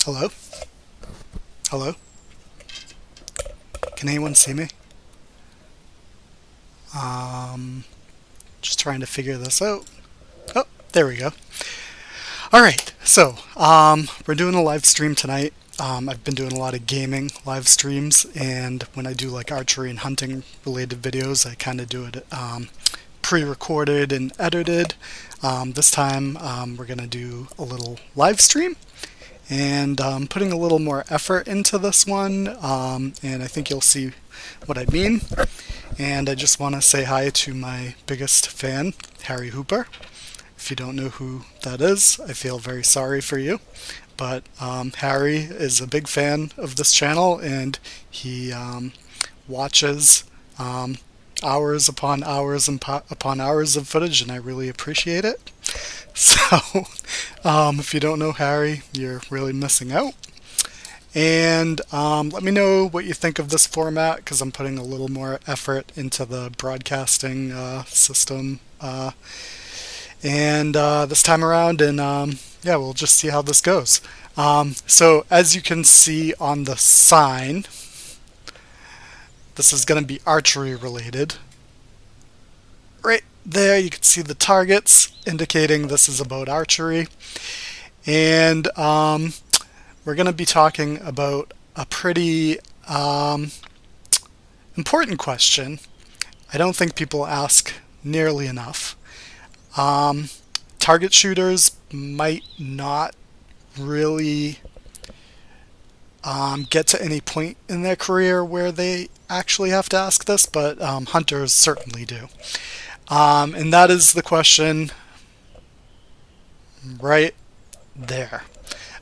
Hello? Hello? Can anyone see me? Just trying to figure this out. Oh, there we go. Alright, so, we're doing a live stream tonight. I've been doing a lot of gaming live streams, and when I do like archery and hunting related videos, I kind of do it pre-recorded and edited. This time, we're going to do a little live stream. And putting a little more effort into this one, and I think you'll see what I mean. And I just want to say hi to my biggest fan, Harry Hooper. If you don't know who that is, I feel very sorry for you. But Harry is a big fan of this channel, and he watches hours upon hours and upon hours of footage, and I really appreciate it. So, if you don't know Harry, you're really missing out. And let me know what you think of this format, because I'm putting a little more effort into the broadcasting system this time around, and yeah, we'll just see how this goes. So, as you can see on the sign, this is going to be archery related. Right there you can see the targets indicating this is about archery, and we're going to be talking about a pretty important question. I don't think people ask nearly enough. Target shooters might not really get to any point in their career where they actually have to ask this, but hunters certainly do. And that is the question right there.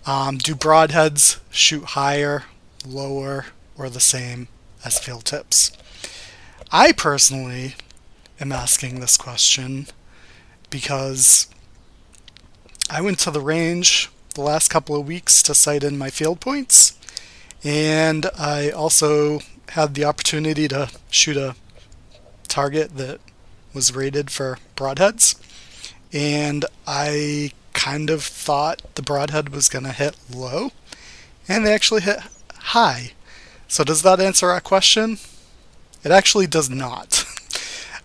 Do broadheads shoot higher, lower, or the same as field tips? I personally am asking this question because I went to the range the last couple of weeks to sight in my field points, and I also had the opportunity to shoot a target that was rated for broadheads, and I kind of thought the broadhead was going to hit low, and they actually hit high. So does that answer our question? It actually does not.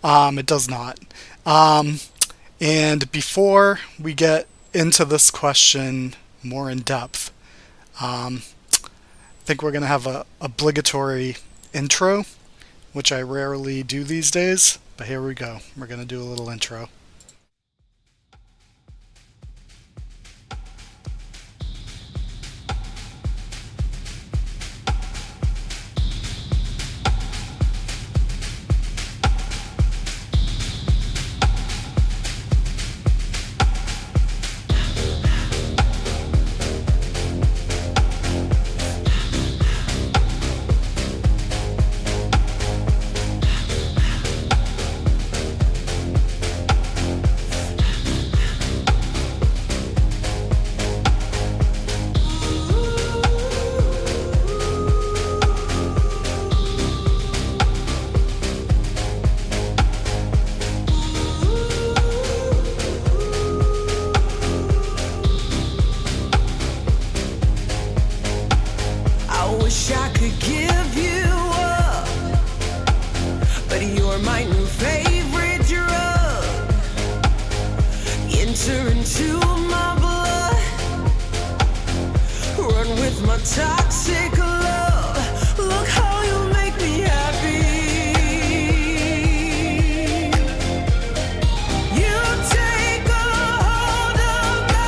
It does not. And before we get into this question more in depth, I think we're going to have a obligatory intro, which I rarely do these days, but here we go. We're going to do a little intro. Wish I could give you up, but you're my new favorite drug. Enter into my blood, run with my toxic love. Look how you make me happy. You take a hold of me.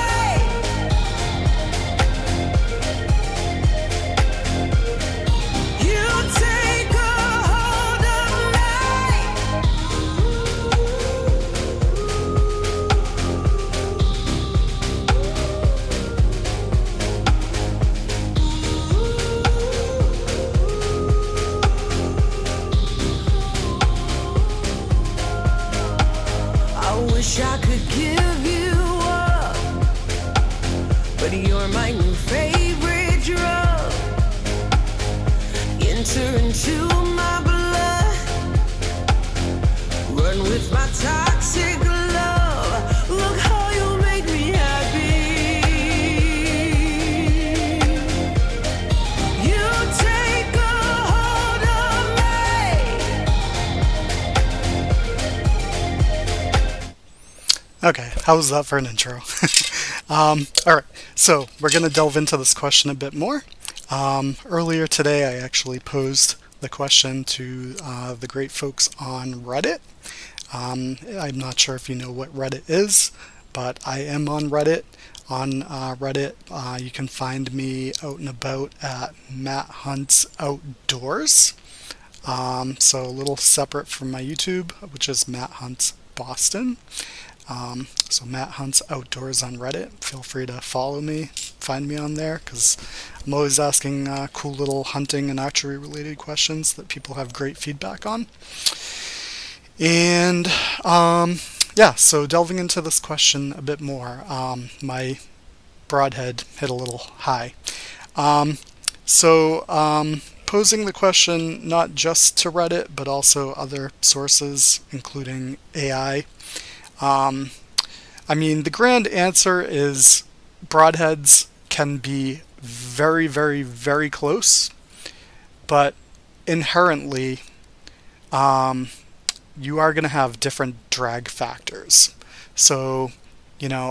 You take a hold of me. Okay, how was that for an intro? All right, so we're going to delve into this question a bit more. Earlier today, I actually posed the question to the great folks on Reddit. I'm not sure if you know what Reddit is, but I am on Reddit. On Reddit, you can find me out and about at Matt Hunt's Outdoors. So a little separate from my YouTube, which is Matt Hunt's Boston. So Matt Hunt's Outdoors on Reddit. Feel free to follow me, find me on there, because I'm always asking cool little hunting and archery related questions that people have great feedback on. And yeah, so delving into this question a bit more, my broadhead hit a little high. Posing the question not just to Reddit, but also other sources, including AI. I mean, the grand answer is broadheads can be very, very, very close, but inherently, you are going to have different drag factors. So,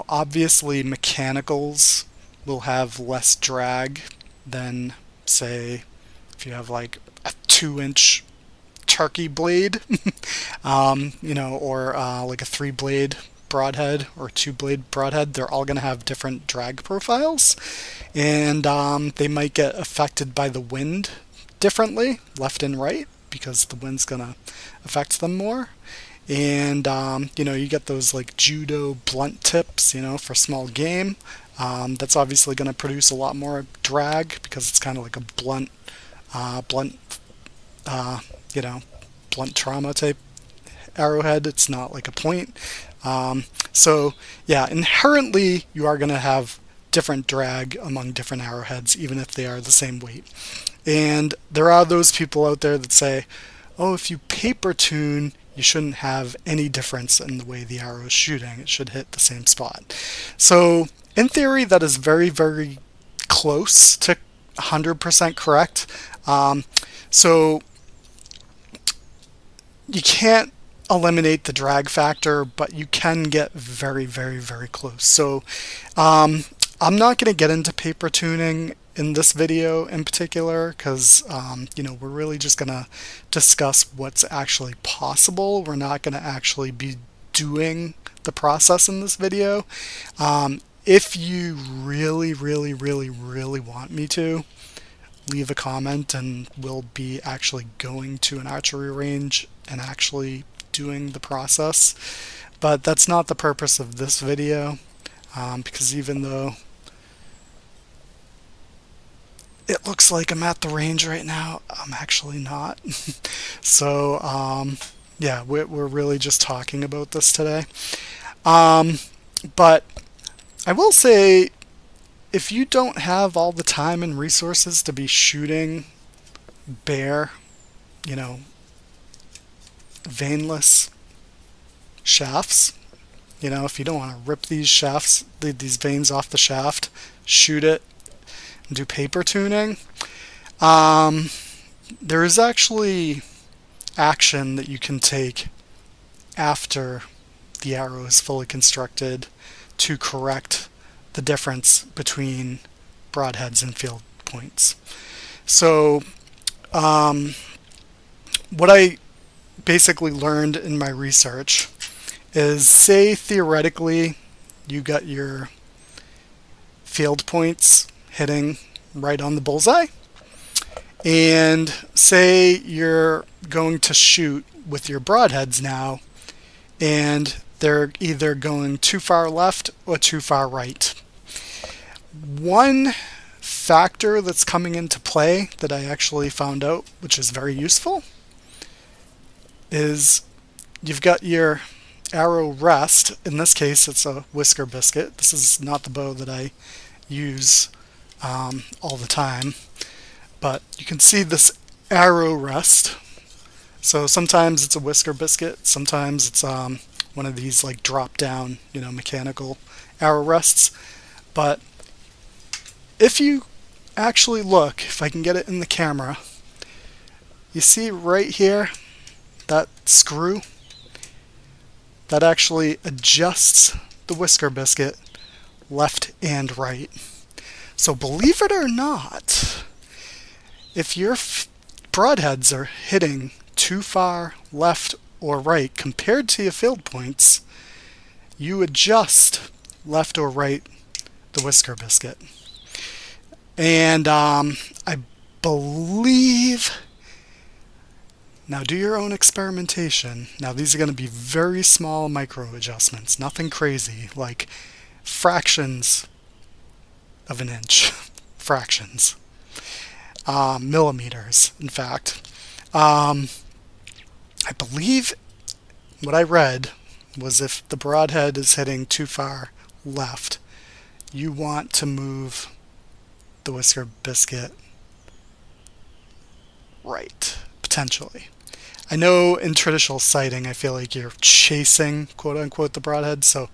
obviously mechanicals will have less drag than, say, if you have like a 2-inch turkey blade, or like a 3-blade broadhead or 2-blade broadhead. They're all going to have different drag profiles, and they might get affected by the wind differently, left and right, because the wind's going to affect them more. And you get those like judo blunt tips, for small game. That's obviously going to produce a lot more drag because it's kind of like a blunt trauma type arrowhead. It's not like a point. So yeah, inherently you are going to have different drag among different arrowheads, even if they are the same weight. And there are those people out there that say, oh, if you paper tune, you shouldn't have any difference in the way the arrow is shooting. It should hit the same spot. So in theory, that is very, very close to 100% correct. So you can't eliminate the drag factor, but you can get very, very, very close. So I'm not going to get into paper tuning in this video in particular because we're really just going to discuss what's actually possible. We're not going to actually be doing the process in this video. If you really, really, really, really want me to, leave a comment and we'll be actually going to an archery range and actually doing the process. But that's not the purpose of this video, because even though it looks like I'm at the range right now, I'm actually not. So yeah, we're really just talking about this today. But I will say, if you don't have all the time and resources to be shooting bare, veinless shafts, if you don't want to rip these shafts, these veins off the shaft, shoot it, and do paper tuning, there is actually action that you can take after the arrow is fully constructed to correct the difference between broadheads and field points. So what I basically learned in my research is, say theoretically you got your field points hitting right on the bullseye, and say you're going to shoot with your broadheads now and they're either going too far left or too far right. One factor that's coming into play that I actually found out, which is very useful, is you've got your arrow rest. In this case, it's a whisker biscuit. This is not the bow that I use all the time, but you can see this arrow rest. So sometimes it's a whisker biscuit, sometimes it's one of these like drop down, mechanical arrow rests. But if you actually look, if I can get it in the camera, you see right here, that screw that actually adjusts the whisker biscuit left and right. So believe it or not, if your broadheads are hitting too far left or right compared to your field points, you adjust left or right the whisker biscuit. And I believe, now do your own experimentation. Now these are going to be very small micro adjustments, nothing crazy, like fractions of an inch, fractions, millimeters, in fact. I believe what I read was if the broadhead is hitting too far left, you want to move the whisker biscuit right, potentially. I know in traditional sighting, I feel like you're chasing, quote unquote, the broadhead, so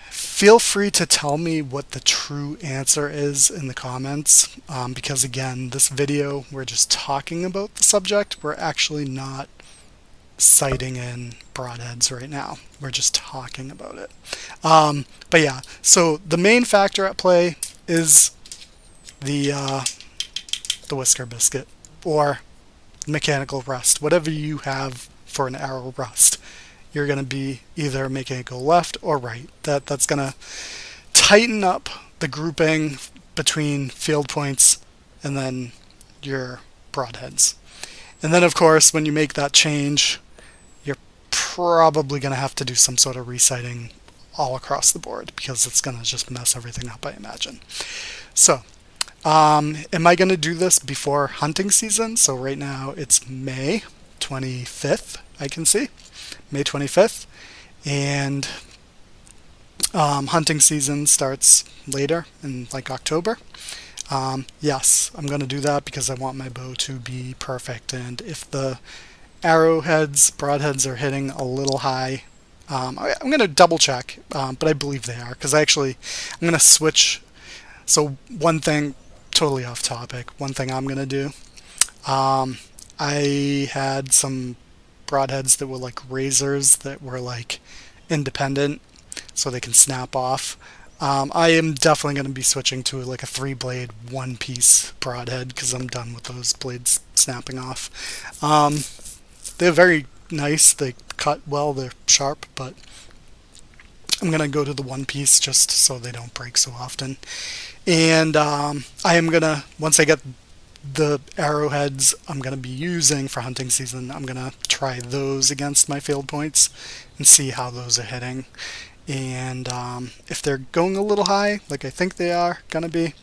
feel free to tell me what the true answer is in the comments, because again, this video, we're just talking about the subject. We're actually not sighting in broadheads right now. We're just talking about it. But yeah, so the main factor at play is the whisker biscuit or mechanical rest, whatever you have for an arrow rest. You're going to be either making it go left or right. That's going to tighten up the grouping between field points and then your broadheads. And then of course, when you make that change, you're probably going to have to do some sort of resighting all across the board because it's going to just mess everything up, I imagine. So, am I going to do this before hunting season? So right now it's May 25th, I can see. May 25th. And hunting season starts later in like October. Yes, I'm going to do that because I want my bow to be perfect. And if the arrowheads, broadheads are hitting a little high, I'm going to double check, but I believe they are because I'm going to switch. So one thing, totally off topic, one thing I'm going to do, I had some broadheads that were like razors that were like independent so they can snap off. I am definitely going to be switching to like a 3-blade, 1-piece broadhead because I'm done with those blades snapping off. They're very nice, they cut well, they're sharp, but I'm going to go to the 1-piece just so they don't break so often. And I am going to, once I get the arrowheads I'm going to be using for hunting season, I'm going to try those against my field points and see how those are hitting. And if they're going a little high, like I think they are going to be,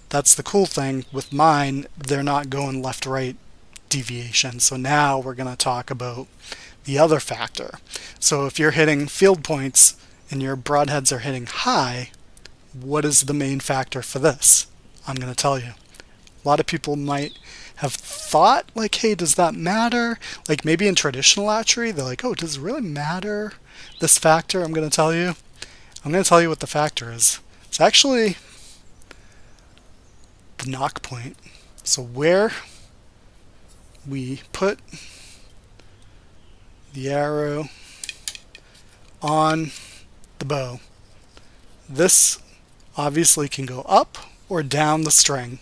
that's the cool thing with mine, they're not going left-right deviation. So now we're going to talk about the other factor. So if you're hitting field points and your broadheads are hitting high, what is the main factor for this? I'm going to tell you. A lot of people might have thought, like, hey, does that matter? Like, maybe in traditional archery, they're like, oh, does it really matter, this factor? I'm going to tell you. I'm going to tell you what the factor is. It's actually the knock point. So where we put the arrow on the bow, this obviously can go up or down the string.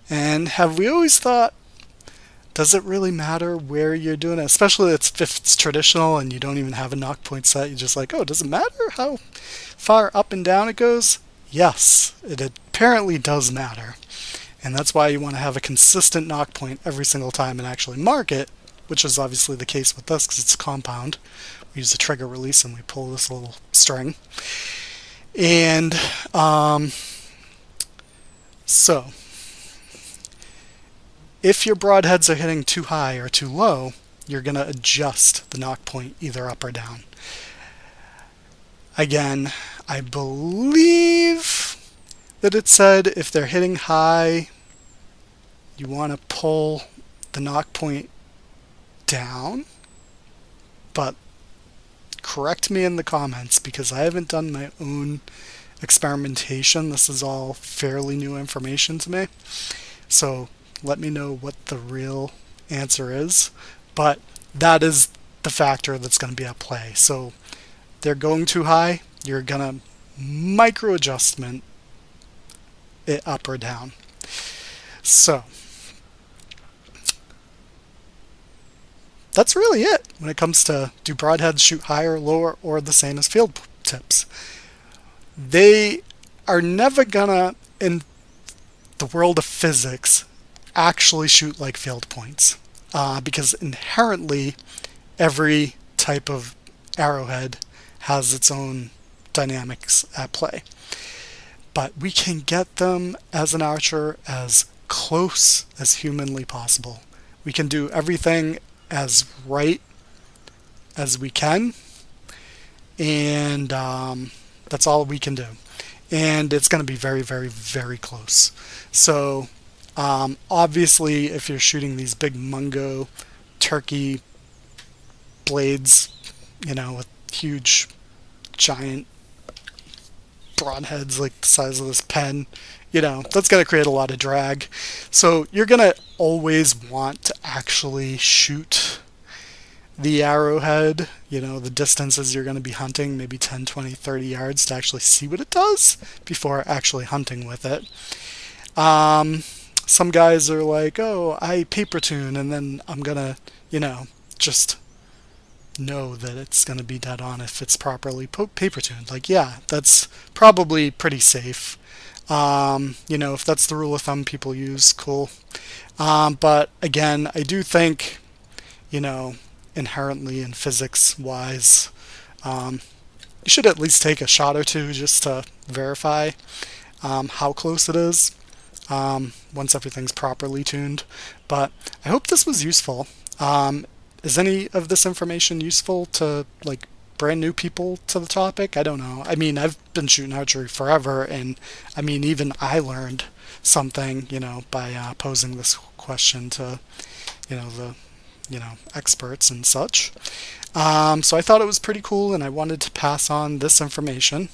And have we always thought, does it really matter where you're doing it? Especially if it's traditional and you don't even have a knock point set. You're just like, oh, does it matter how far up and down it goes? Yes, it apparently does matter. And that's why you want to have a consistent knock point every single time and actually mark it, which is obviously the case with this because it's a compound. We use a trigger release and we pull this little string. And so if your broadheads are hitting too high or too low, you're going to adjust the knock point either up or down. Again, I believe that it said if they're hitting high, you want to pull the knock point down. But correct me in the comments because I haven't done my own experimentation. This is all fairly new information to me. So let me know what the real answer is. But that is the factor that's going to be at play. So they're going too high, you're going to micro adjustment it up or down. So that's really it when it comes to do broadheads shoot higher, lower, or the same as field tips. They are never gonna, in the world of physics, actually shoot like field points because inherently every type of arrowhead has its own dynamics at play. But we can get them as an archer as close as humanly possible. We can do everything as right as we can, and that's all we can do. And it's going to be very, very, very close. So, obviously, if you're shooting these big mungo turkey blades, with huge, giant broadheads like the size of this pen, that's going to create a lot of drag. So you're going to always want to actually shoot the arrowhead, the distances you're going to be hunting, maybe 10, 20, 30 yards to actually see what it does before actually hunting with it. Some guys are like, oh, I paper tune and then I'm going to, just know that it's going to be dead on if it's properly paper tuned. Like, yeah, that's probably pretty safe. If that's the rule of thumb people use, cool. But again, I do think, inherently and physics wise, you should at least take a shot or two just to verify how close it is once everything's properly tuned. But I hope this was useful. Is any of this information useful to like brand new people to the topic? I don't know. I mean, I've been shooting archery forever, and I mean, even I learned something, by posing this question to, the, experts and such. So I thought it was pretty cool, and I wanted to pass on this information.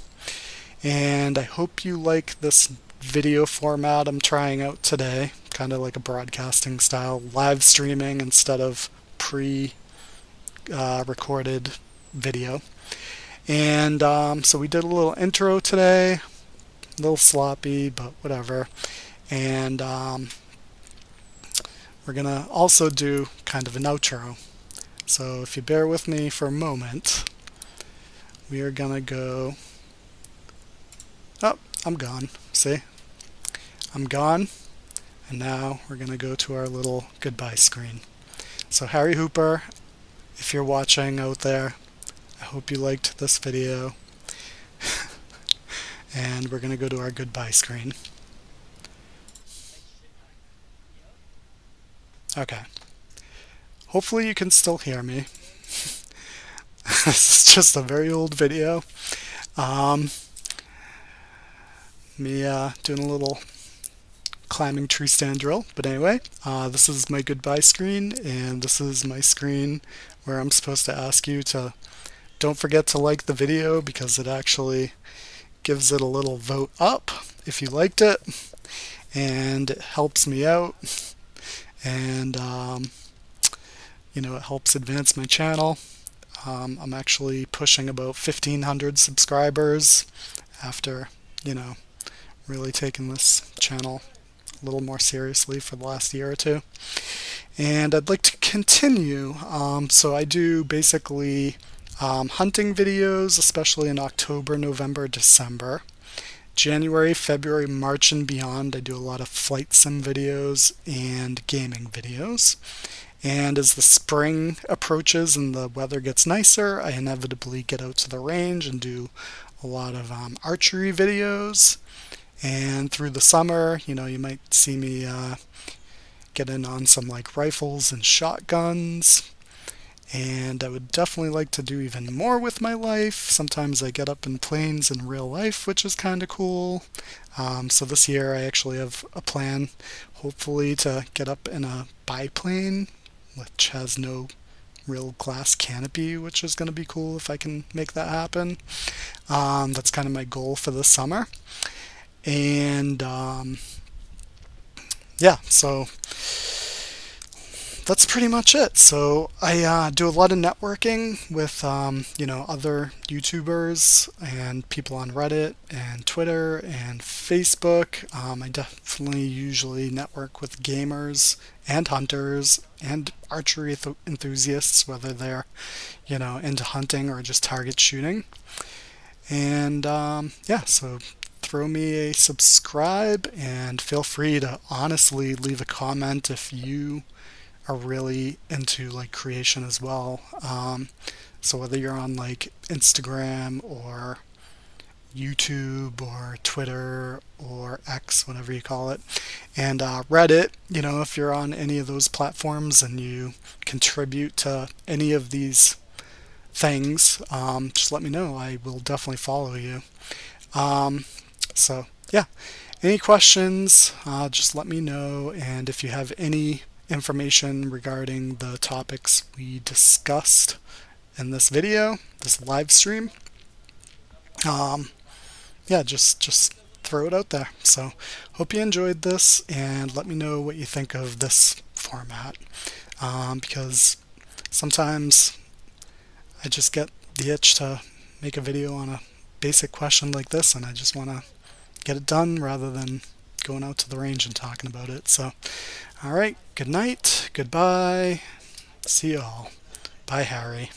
And I hope you like this video format I'm trying out today, kind of like a broadcasting style, live streaming instead of pre-recorded video. And so we did a little intro today, a little sloppy, but whatever. And we're gonna also do kind of an outro. So if you bear with me for a moment, we are gonna go. Oh, I'm gone. See? I'm gone. And now we're gonna go to our little goodbye screen. So Harry Hooper, if you're watching out there, I hope you liked this video. And we're going to go to our goodbye screen. Okay. Hopefully you can still hear me. This is just a very old video. Me doing a little climbing tree stand drill. But anyway, this is my goodbye screen, and this is my screen where I'm supposed to ask you to don't forget to like the video because it actually gives it a little vote up if you liked it, and it helps me out, and it helps advance my channel. I'm actually pushing about 1,500 subscribers after really taking this channel a little more seriously for the last year or two, and I'd like to continue. So I do basically hunting videos, especially in October, November, December. January, February, March, and beyond, I do a lot of flight sim videos and gaming videos. And as the spring approaches and the weather gets nicer, I inevitably get out to the range and do a lot of archery videos. And through the summer, you might see me get in on some like rifles and shotguns. And I would definitely like to do even more with my life. Sometimes I get up in planes in real life, which is kind of cool. So this year I actually have a plan, hopefully, to get up in a biplane, which has no real glass canopy, which is going to be cool if I can make that happen. That's kind of my goal for the summer. And yeah, so that's pretty much it. So I do a lot of networking with other YouTubers and people on Reddit and Twitter and Facebook. I definitely usually network with gamers and hunters and archery enthusiasts, whether they're into hunting or just target shooting. And yeah, so throw me a subscribe and feel free to honestly leave a comment if you are really into like creation as well. So whether you're on like Instagram or YouTube or Twitter or X, whatever you call it, and Reddit, if you're on any of those platforms and you contribute to any of these things, just let me know. I will definitely follow you. Um, so yeah, any questions, just let me know. And if you have any information regarding the topics we discussed in this video, this live stream, um, yeah, just throw it out there. So hope you enjoyed this, and let me know what you think of this format, because sometimes I just get the itch to make a video on a basic question like this, and I just want to get it done rather than going out to the range and talking about it. So, all right, good night, goodbye, see y'all. Bye, Harry.